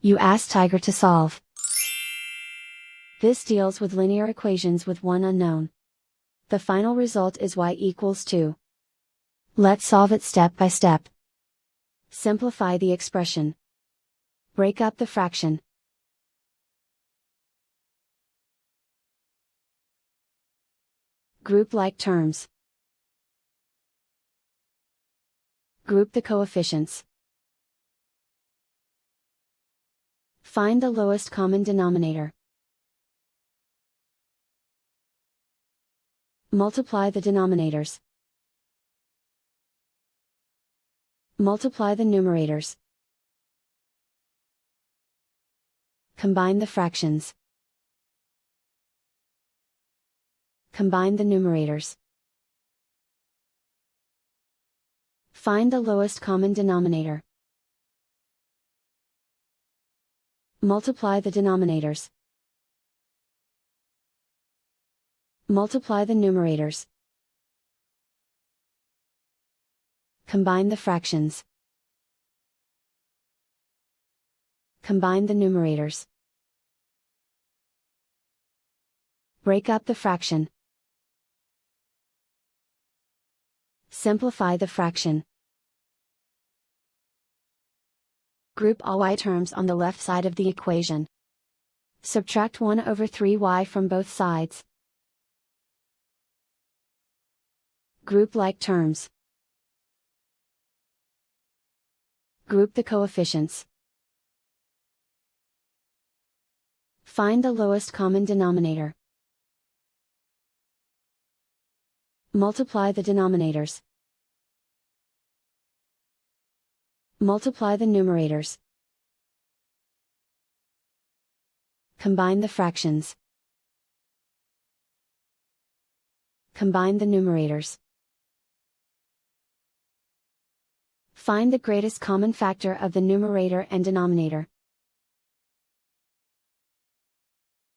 You ask Tiger to solve. This deals with linear equations with one unknown. The final result is y=2. Let's solve it step by step. Simplify the expression. Break up the fraction. Group like terms. Group the coefficients. Find the lowest common denominator. Multiply the denominators. Multiply the numerators. Combine the fractions. Combine the numerators. Find the lowest common denominator. Multiply the denominators. Multiply the numerators. Combine the fractions. Combine the numerators. Break up the fraction. Simplify the fraction. Group all y terms on the left side of the equation. Subtract 1/3y from both sides. Group like terms. Group the coefficients. Find the lowest common denominator. Multiply the denominators. Multiply the numerators. Combine the fractions. Combine the numerators. Find the greatest common factor of the numerator and denominator.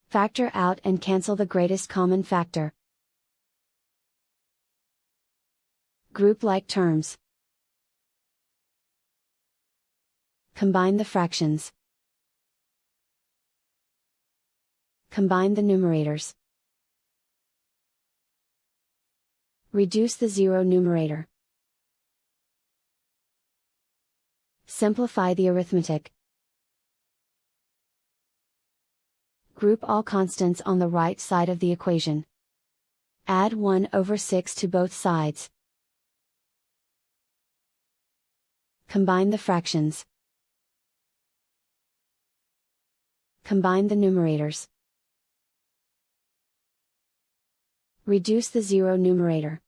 Factor out and cancel the greatest common factor. Group like terms. Combine the fractions. Combine the numerators. Reduce the zero numerator. Simplify the arithmetic. Group all constants on the right side of the equation. Add 1/6 to both sides. Combine the fractions. Combine the numerators. Reduce the zero numerator.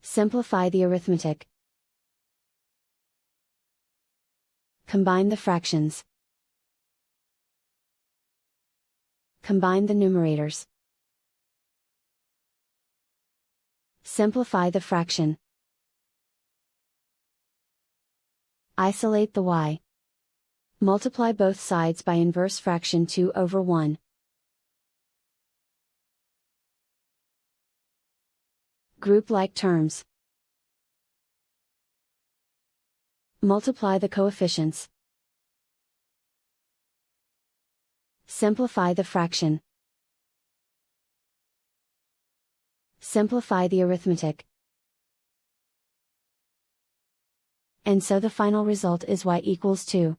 Simplify the arithmetic. Combine the fractions. Combine the numerators. Simplify the fraction. Isolate the y. Multiply both sides by inverse fraction 2/1. Group like terms. Multiply the coefficients. Simplify the fraction. Simplify the arithmetic. And so the final result is y=2.